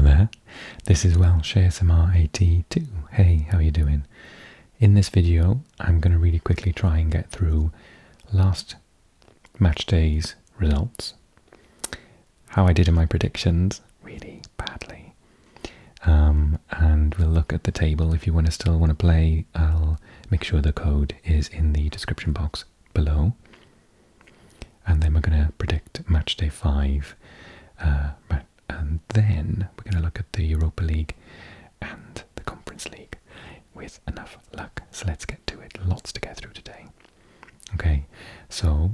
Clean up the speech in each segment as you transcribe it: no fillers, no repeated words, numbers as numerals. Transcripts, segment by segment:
Hello there, this is Welsh ASMR 82. Hey, how you doing? In this video, I'm going to really quickly try and get through last match day's results, how I did in my predictions, really badly, and we'll look at the table. If you still want to play, I'll make sure the code is in the description box below, and then we're going to predict match day 5, and then we're going to look at the Europa League and the Conference League with enough luck. So let's get to it. Lots to get through today. Okay, so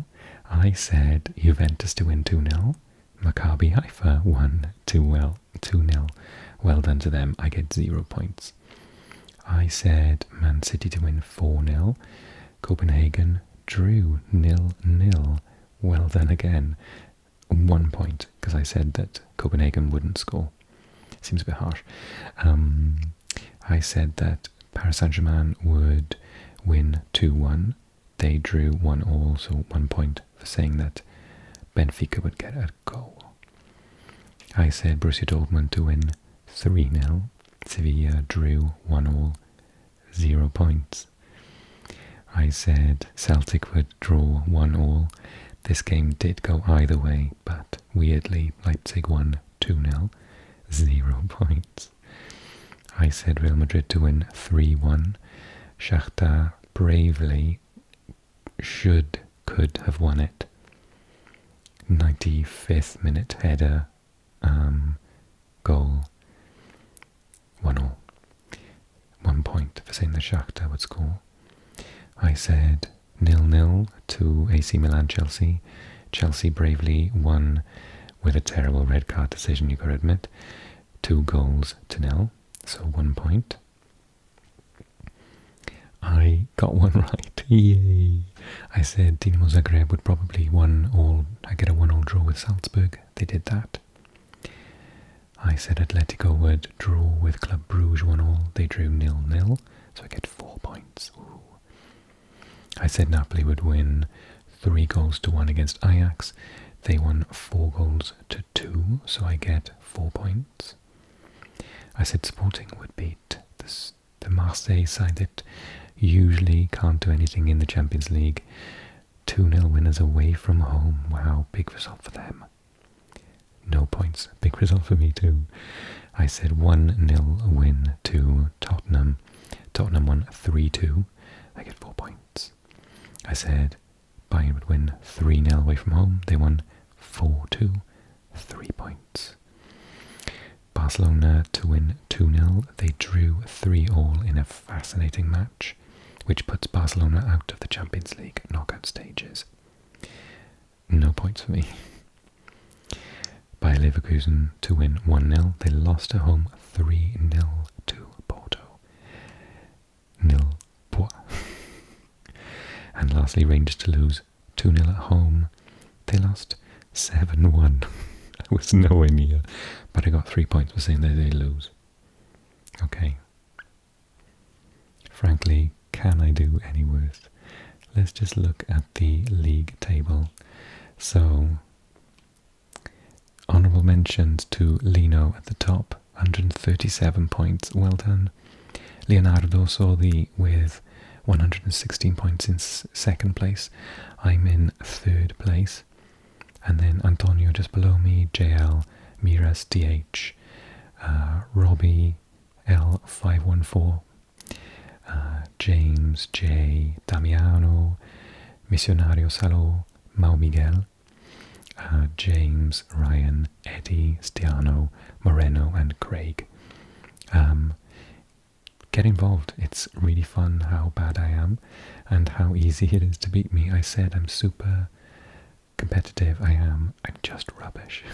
I said Juventus to win 2-0. Maccabi Haifa won 2-0. Well done to them. I get 0 points. I said Man City to win 4-0. Copenhagen drew 0-0. Well done again. 1 point, because I said that Copenhagen wouldn't score. Seems a bit harsh. I said that Paris Saint-Germain would win 2-1. They drew 1-1, so 1 point for saying that Benfica would get a goal. I said Borussia Dortmund to win 3-0. Sevilla drew 1-1, 0 points. I said Celtic would draw 1-1. This game did go either way, but weirdly Leipzig won 2-0, 0 points. I said Real Madrid to win 3-1. Shakhtar bravely could have won it. 95th minute header, goal, 1-1. 1 point for saying that Shakhtar would score. I said 0-0 to AC Milan Chelsea. Chelsea bravely won with a terrible red card decision, you gotta admit. 2-0, so 1 point. I got one right, yay! I said Dinamo Zagreb would probably get a 1-1 draw with Salzburg. They did that. I said Atletico would draw with Club Brugge 1-1. They drew 0-0, so I get 4 points. Ooh. I said Napoli would win 3-1 against Ajax. They won 4-2, so I get 4 points. I said Sporting would beat the Marseille side that usually can't do anything in the Champions League. 2-0 winners away from home. Wow, big result for them. No points. Big result for me too. I said 1-0 win to Tottenham. Tottenham won 3-2. I get 4 points. I said Bayern would win 3-0 away from home. They won 4-2, 3 points. Barcelona to win 2-0. They drew 3-3 in a fascinating match, which puts Barcelona out of the Champions League knockout stages. No points for me. Bayer Leverkusen to win 1-0. They lost at home 3-0 to Porto. 0 point. And lastly, Rangers to lose 2-0 at home. They lost 7-1. I was nowhere near, but I got 3 points for saying that they lose. Okay. Frankly, can I do any worse? Let's just look at the league table. So, honourable mentions to Lino at the top, 137 points, well done. Leonardo Sordi with 116 points in second place. I'm in third place. And then Antonio just below me, JL, Miras, DH, Robbie, L514, James, J, Damiano, Missionario Salo, Mau Miguel, James, Ryan, Eddie, Stiano, Moreno, and Craig. Get involved. It's really fun how bad I am and how easy it is to beat me. I said I'm super competitive. I'm just rubbish.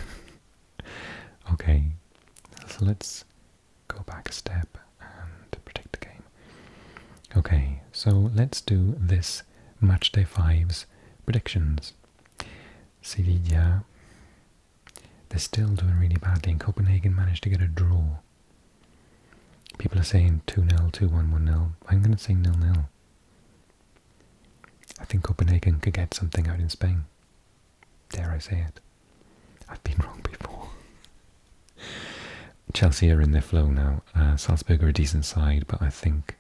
Okay, so let's go back a step and predict the game. Okay, so let's do this Matchday 5's predictions. Sevilla, they're still doing really badly, and Copenhagen managed to get a draw. People are saying 2-0, 2-1, 1-0. I'm going to say 0-0. I think Copenhagen could get something out in Spain. Dare I say it? I've been wrong before. Chelsea are in their flow now. Salzburg are a decent side, but I think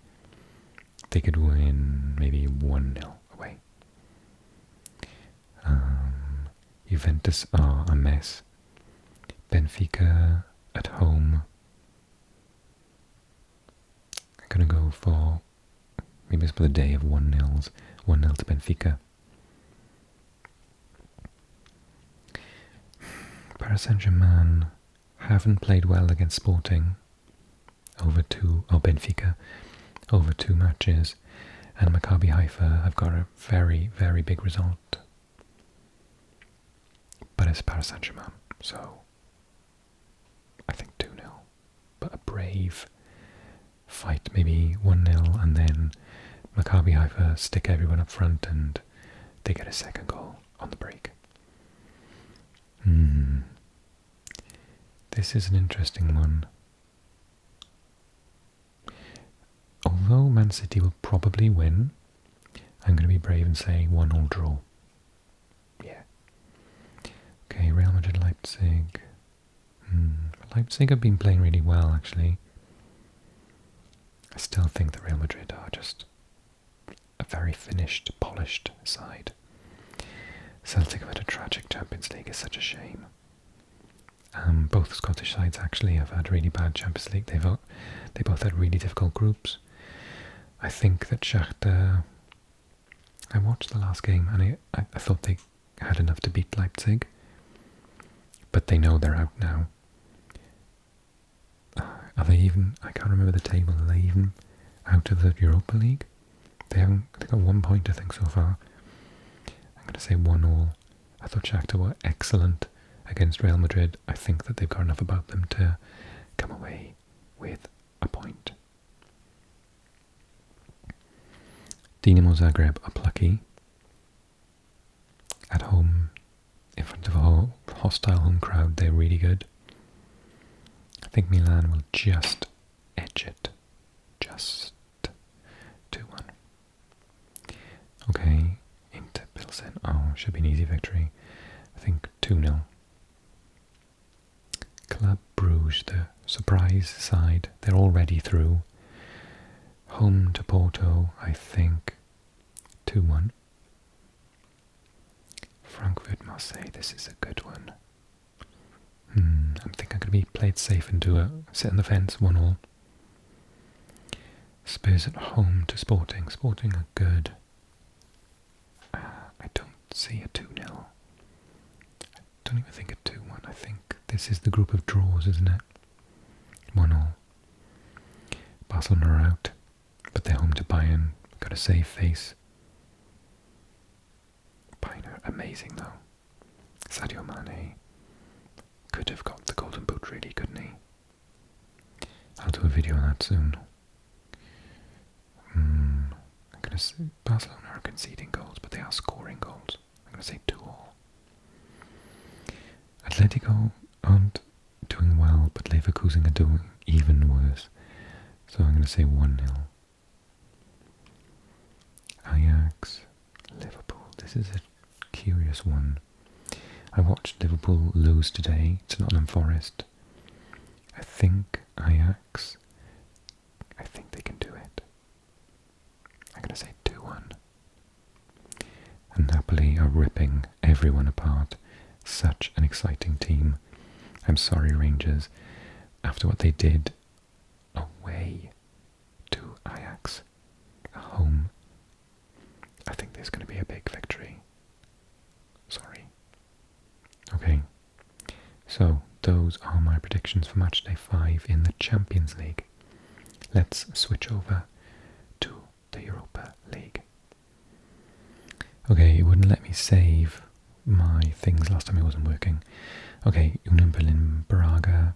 they could win maybe 1-0 away. Juventus are a mess. Benfica at home. I'm going to go for maybe it's for the day of 1-0. 1-0 to Benfica. Paris Saint-Germain haven't played well against Sporting Benfica over 2 matches, and Maccabi Haifa have got a very, very big result. But it's Paris Saint-Germain, so I think 2-0. But a brave fight, maybe 1-0, and then Maccabi Haifa stick everyone up front and they get a second goal on the break. This is an interesting one. Although Man City will probably win, I'm going to be brave and say 1-1 draw. Yeah. Okay, Real Madrid, Leipzig. Leipzig have been playing really well, actually. I still think that Real Madrid are just a very finished, polished side. Celtic have had a tragic Champions League. It's such a shame. Both Scottish sides actually have had really bad Champions League. They both had really difficult groups. I think that Shakhtar... I watched the last game and I thought they had enough to beat Leipzig. But they know they're out now. Are they even... I can't remember the table. Are they even out of the Europa League? They got 1 point, I think, so far. I'm going to say 1-1. I thought Shakhtar were excellent against Real Madrid. I think that they've got enough about them to come away with a point. Dinamo Zagreb are plucky. At home, in front of a hostile home crowd, they're really good. I think Milan will just edge it. Just 2-1. Okay, Inter Pilsen. Oh, should be an easy victory. I think 2-0. Club Brugge, the surprise side, they're already through. Home to Porto, I think 2-1. Frankfurt Marseille, this is a good one. I think I'm going to be played safe and sit on the fence, 1-1. Spurs at home to Sporting. Sporting are good. I don't see a 2-0. I don't even think a 2-1. I think this is the group of draws, isn't it? 1-1. Barcelona are out, but they're home to Bayern. Got a safe face. Bayern are amazing though. Sadio Mane could have got the golden boot really, couldn't he? I'll do a video on that soon. I'm going to say Barcelona are conceding goals, but they are scoring goals. I'm going to say 2-2. Atletico aren't doing well, but Leverkusen are doing even worse. So I'm going to say 1-0. Ajax, Liverpool. This is a curious one. I watched Liverpool lose today to Nottingham Forest. I think Ajax, I think they can do it. I'm going to say 2-1. And Napoli are ripping everyone apart. Such an exciting team. I'm sorry, Rangers, after what they did away to Ajax, at home, I think there's going to be a big victory. Sorry. Okay, so those are my predictions for Matchday 5 in the Champions League. Let's switch over to the Europa League. Okay, it wouldn't let me save my things last time it wasn't working. Okay, Union Berlin, Braga.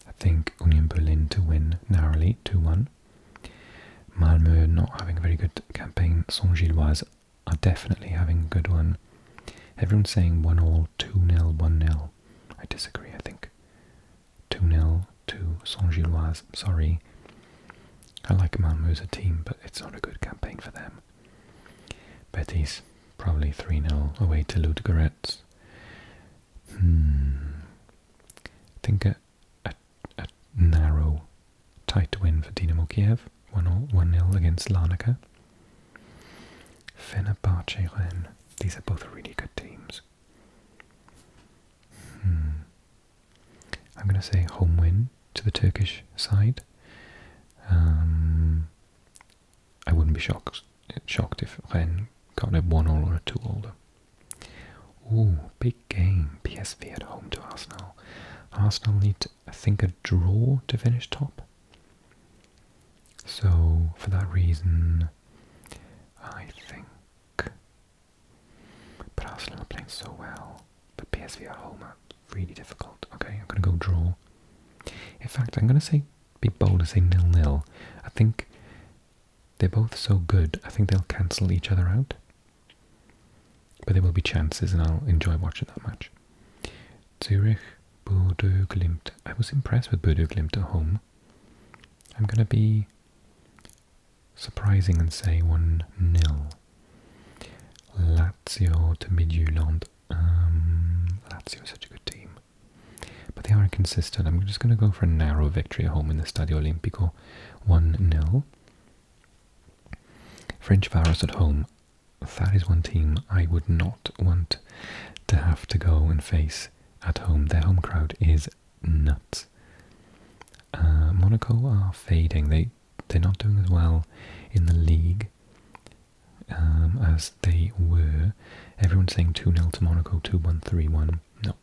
I think Union Berlin to win narrowly, 2-1. Malmö not having a very good campaign. Saint-Gilloise are definitely having a good one. Everyone's saying 1-1, 2-0, 1-0. I disagree, I think 2-0 to Saint-Gilloise. Sorry. I like Malmö as a team, but it's not a good campaign for them. Betis, probably 3-0 away to Ludogorets. I think a narrow, tight win for Dynamo Kiev, 1-0 against Larnaca. Fenerbahce Rennes. These are both really good teams. I'm going to say home win to the Turkish side. I wouldn't be shocked if Rennes got a 1-0 or a 2-0. Ooh, big game. PSV at home to Arsenal. Arsenal need, I think, a draw to finish top. So, for that reason, I think... But Arsenal are playing so well. But PSV at home are really difficult. Okay, I'm going to go draw. In fact, I'm going to say, be bold and say 0-0. I think they're both so good, I think they'll cancel each other out. But there will be chances and I'll enjoy watching that match. Zurich, Bodo Glimt. I was impressed with Bodo Glimt at home. I'm going to be surprising and say 1-0. Lazio to Midtjylland. Lazio is such a good team. But they are inconsistent. I'm just going to go for a narrow victory at home in the Stadio Olimpico. 1-0. French Varos at home. That is one team I would not want to have to go and face at home. Their home crowd is nuts. Monaco are fading. They're not doing as well in the league as they were. Everyone's saying 2-0 to Monaco, 2-1, 3-1. No.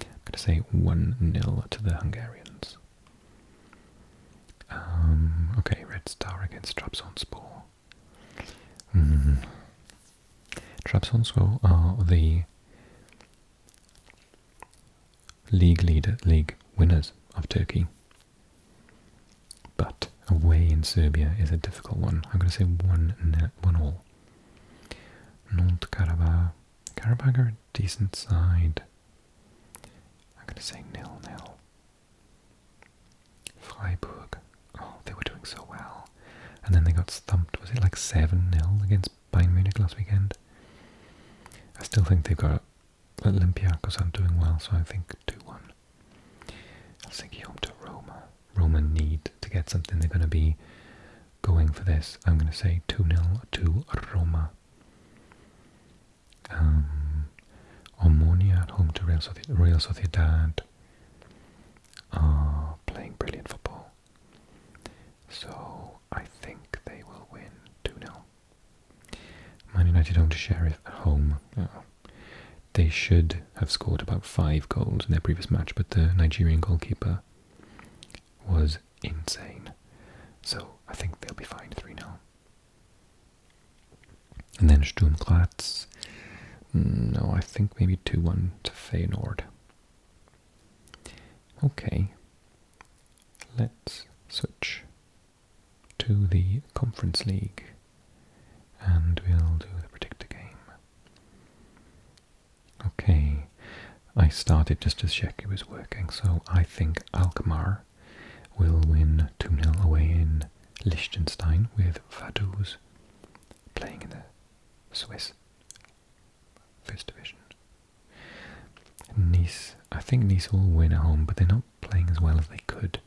I'm going to say 1-0 to the Hungarians. Okay, Red Star against Trabzonspor. Trabzonspor are the league winners of Turkey. But away in Serbia is a difficult one. I'm going to say 1-1. Nantes Karabakh. Karabakh are a decent side. I'm going to say 0-0. Freiburg. Oh, they were doing so well. And then they got thumped. Was it like 7-0 against Bayern Munich last weekend? I still think they've got Olympiacos aren't doing well, so I think 2-1. I'll think home to Roma. Roma need to get something. They're going to be going for this. I'm going to say 2-0 to Roma. Omonia at home to Real Sociedad are playing brilliant football. So I think they will win 2-0. Man United home to Sheriff at home. They should have scored about 5 goals in their previous match, but the Nigerian goalkeeper was insane. So I think they'll be fine 3-0. And then Sturm Graz. No, I think maybe 2-1 to Feyenoord. Okay. Let's switch to the Conference League. And we'll do the predictor game. Okay. I started just to check it was working, so I think Alkmaar will win 2-0 away in Liechtenstein with Vaduz playing in the Swiss First Division. Nice, I think Nice will win at home, but they're not playing as well as they could.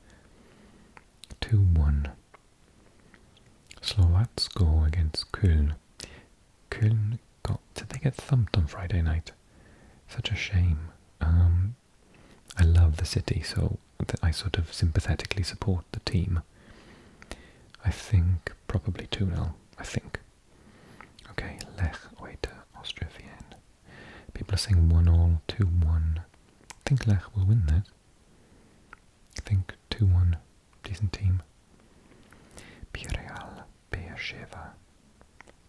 2-1. Slovaks go against Köln. Köln did they get thumped on Friday night? Such a shame. I love the city, so I sort of sympathetically support the team. I think probably 2-0, I think. Okay, Lech away to Austria Vienna. People are saying 1-1, 2-1. I think Lech will win that. I think 2-1, decent team. Villarreal, Beersheva.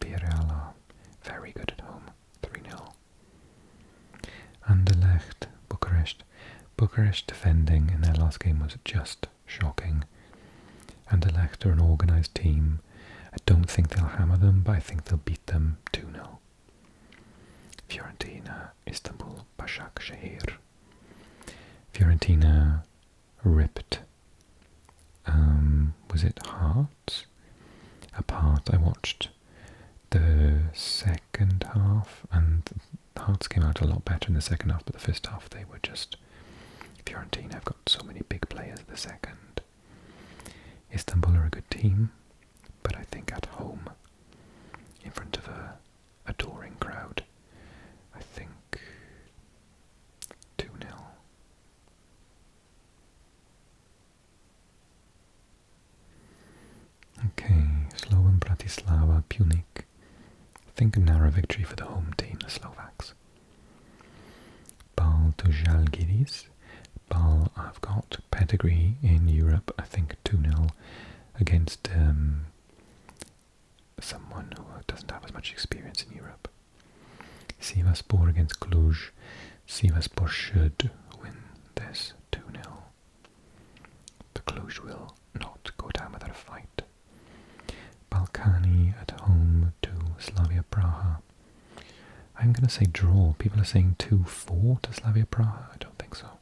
Villarreal are very good at home, 3-0. Anderlecht, Bucharest. Bucharest defending in their last game was just shocking. Anderlecht are an organised team. I don't think they'll hammer them, but I think they'll beat them 2-0. Fiorentina, Istanbul, Başakşehir. Fiorentina ripped, was it Hearts? Apart. I watched the second half, and Hearts came out a lot better in the second half, but the first half they were just... Fiorentina have got so many big players in the second. Istanbul are a good team, but I think at home, in front of a adoring crowd, I think 2-0. Okay, Slovan Bratislava, Punic. I think a narrow victory for the home team, the Slovaks. Bal to Žalgiris. Bal, I've got pedigree in Europe, I think 2-0 against someone who doesn't have as much experience in Europe. Sivasspor against Cluj. Sivasspor should win this 2-0. The Cluj will not go down without a fight. Balkani at home to Slavia Praha. I'm going to say draw. People are saying 2-4 to Slavia Praha. I don't think so.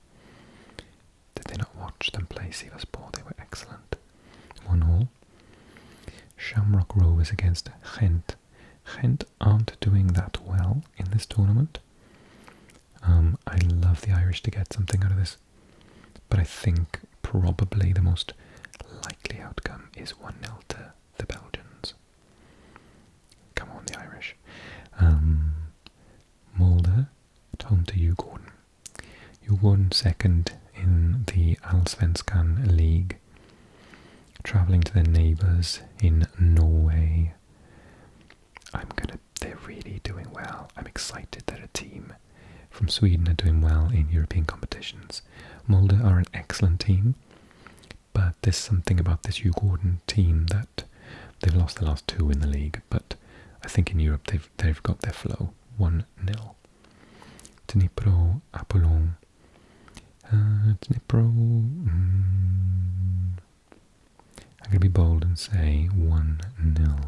Did they not watch them play Sivasspor? They were excellent. 1-1. Shamrock Rovers against Gent. Gent aren't doing that well in this tournament. I love the Irish to get something out of this, but I think probably the most likely outcome is 1-0 to the Belgians. Come on, the Irish. Molde at home to Djurgården. Djurgården second in the Allsvenskan League, travelling to their neighbours in Norway. They're really doing well. I'm excited that a team from Sweden are doing well in European competitions. Molde are an excellent team, but there's something about this Djurgården team that they've lost the last 2 in the league, but I think in Europe they've got their flow. 1-0. Dnipro, Apollon. Dnipro. I'm going to be bold and say 1-0.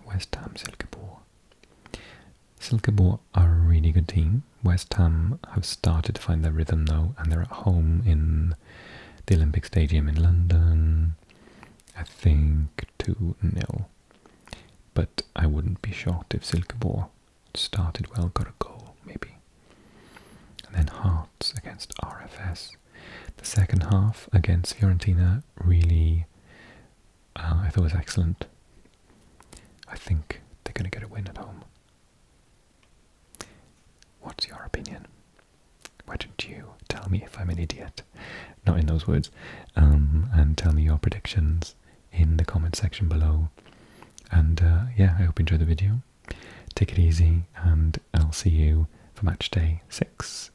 West Ham, Silkeborg. Silkeborg are a really good team. West Ham have started to find their rhythm though, and they're at home in the Olympic Stadium in London. I think 2-0. But I wouldn't be shocked if Silkeborg started well, got a goal, maybe. And then Hearts against RFS. The second half against Fiorentina really, I thought was excellent. I think they're going to get a win at home. What's your opinion? Why don't you tell me if I'm an idiot? Not in those words. And tell me your predictions in the comment section below. And yeah, I hope you enjoyed the video. Take it easy, and I'll see you for match day 6.